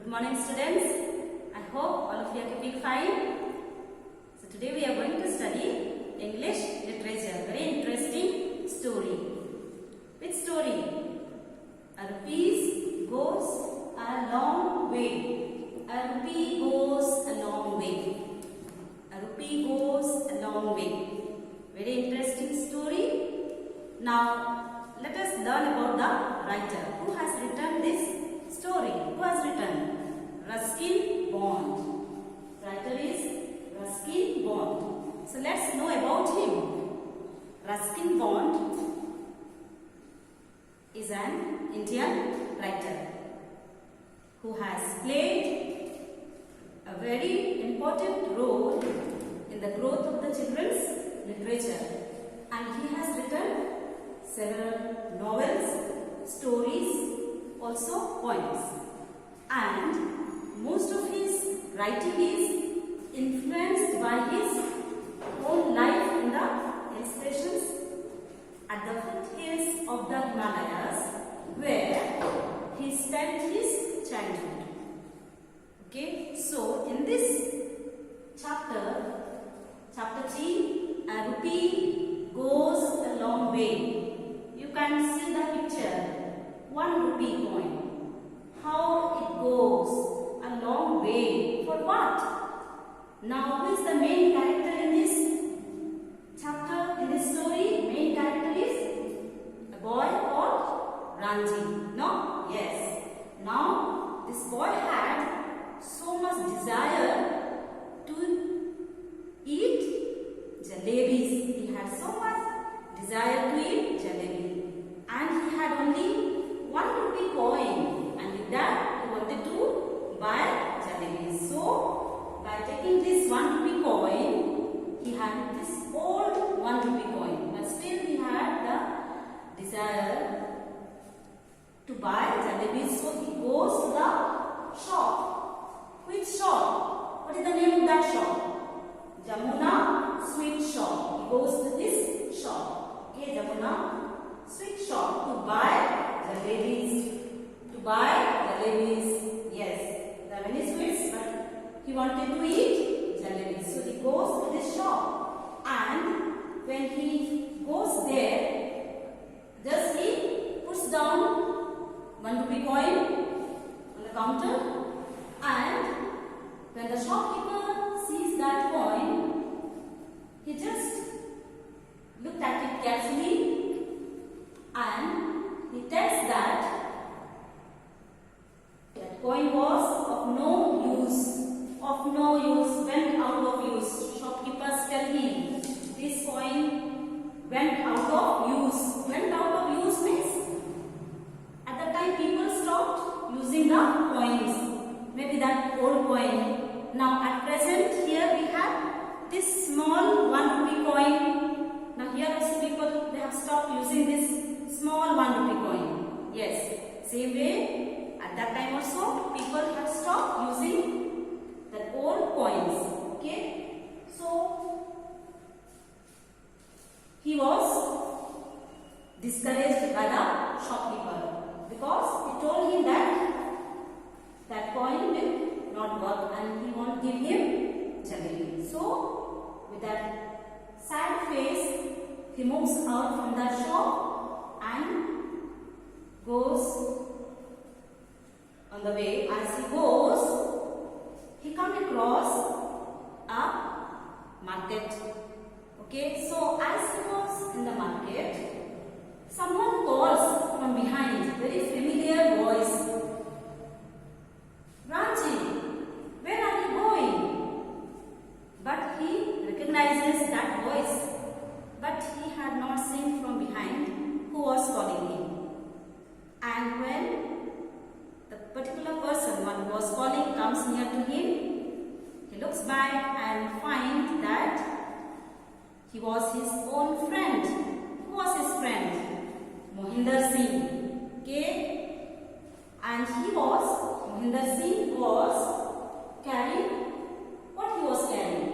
Good morning, students. I hope all of you are keeping fine. So today we are going to study English literature. Very interesting story. Which story? A rupee goes a long way. A rupee goes a long way. A rupee goes a long way. Very interesting story. Now let us learn about the writer. Who has written this story? Who has written? Ruskin Bond. Writer is Ruskin Bond. So let's know about him. Ruskin Bond is an Indian writer who has played a very important role in the growth of the children's literature, and he has written several novels, stories, also poems, and most of his writing is influenced by his own life in the hill stations at the foothills of the Himalayas, where he spent his childhood. Okay, so in this chapter 3, a rupee goes a long way. You can see the picture, 1 rupee coin. How it goes a long way. For what? Now, who is the main character in this chapter, in this story? Main character is a boy called Ranji. No? Yes. Now, this boy had so much desire to eat jalebis. He had so much desire to eat jalebi. And he had only 1 rupee coin. And with that, he wanted to buy jalebis. So, by taking this 1 rupee coin, he had this old 1 rupee coin. But still he had the desire to buy jalebis. So, he goes to the shop. Which shop? What is the name of that shop? Jamuna Sweet Shop. He goes to this shop. Okay, Jamuna Sweet Shop to buy jalebis. To buy jalebis. Yes, there are many sweets, but he wanted to eat jalebis. So he goes to this shop, and when he goes there, just he puts down 1 rupee coin on the counter, and when the shopkeeper sees that coin, he just looked at it carefully, and he tells that coin was of no use, went out of use. Shopkeepers tell him, this coin went out of use. Went out of use means, at the time people stopped using the coins. Maybe that old coin. Now at present here we have this small 1 rupee coin. Now here also people, they have stopped using this small 1 rupee coin. Yes, same way. At that time also, people have stopped using the old coins. Okay, so he was discouraged by the shopkeeper because he told him that coin will not work and he won't give him jalebi. So with that sad face, he moves out from that shop and goes on the way. As he goes, he comes across a market. Okay, so as he was in the market, someone calls from behind, very familiar voice. Ranji, where are you going? But he recognizes that voice, but he had not seen from behind who was calling him. And when the particular person, one who was calling, comes near to him, he looks back and finds that he was his own friend. Who was his friend? Mohinder Singh. Okay? And Mohinder Singh was carrying, what he was carrying?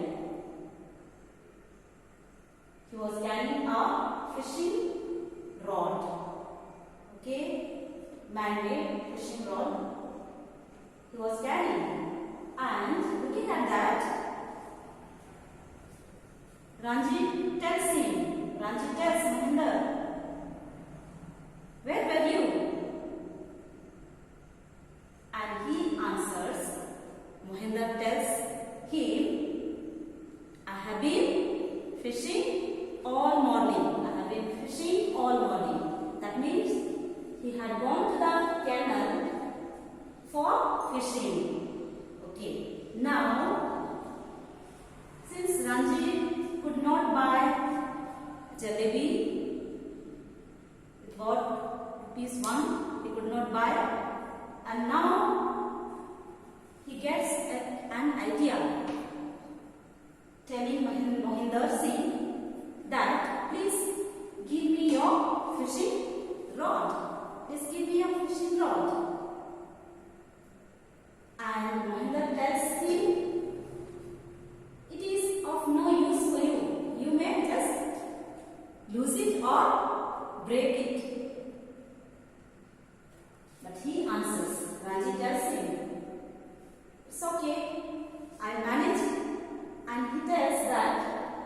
He was carrying a fishing rod. Okay? Man-made fishing rod. He was carrying Ranjit tells Mohinder, where were you? And he answers, Mohinder tells him, I have been fishing all morning. I have been fishing all morning. That means he had gone to the canal for fishing. Okay. Now, since Ranjit could not buy jalebi, with what ₹1 he could not buy, and now he gets an idea, telling Mohinder Singh that please give me your fishing rod. Please give me your fishing rod. And Mohinder tells him, it is of no use for you. You may just lose it or break it. But he answers, Ranjit tells him, it's okay, I'll manage. And he tells that,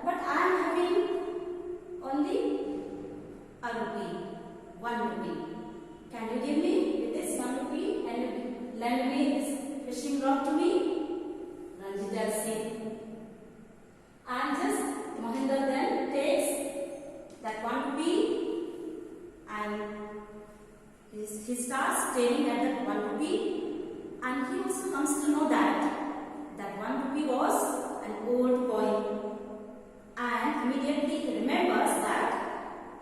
but I am having only ₹1. Can you give me with this ₹1 and lend me this fishing rod to me? Ranjit tells him. And just Mohinder then takes that ₹1 and he starts staring at that ₹1, and he also comes to know that ₹1 was an old coin, and immediately he remembers that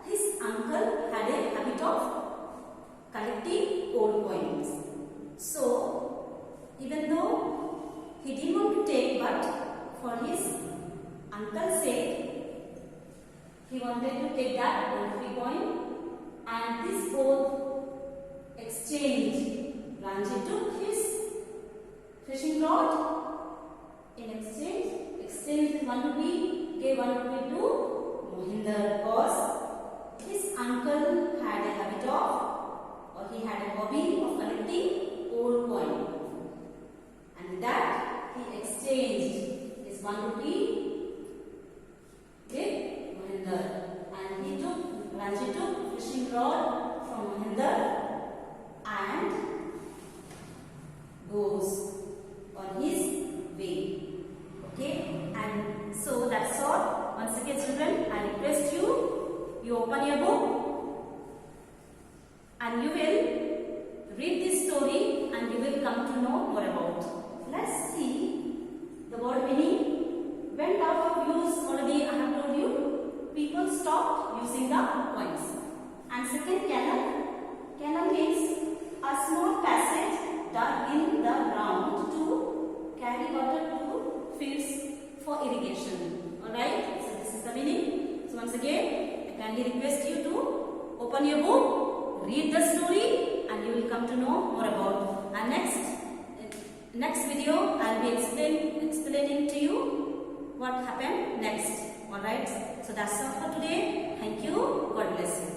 his uncle had a habit of collecting old coins. So, even though he didn't want to take, but for his uncle's sake, he wanted to take that ₹1 coin, and this both exchange. Ranjit took his fishing rod. In exchange his ₹1, gave ₹1 to Mohinder, because his uncle had a habit of, or he had a hobby of collecting old coin. And with that, he exchanged his ₹1 with Mohinder. And Ranjit took fishing rod from Mohinder and goes on his way. Okay, and so that's all. Once again, children, I request you open your book and you will read this story and you will come to know more about. Let's see the word meaning. Went out of use, already I have told you. People stopped using the coins. And second, canal. Canal means a small passage dug in the ground to carry water to fields for irrigation. Alright, so this is the meaning. So once again, I kindly request you to open your book, read the story, and you will come to know more about. And next video, I will be explaining to you what happened next. Alright, so that's all for today. Thank you. God bless you.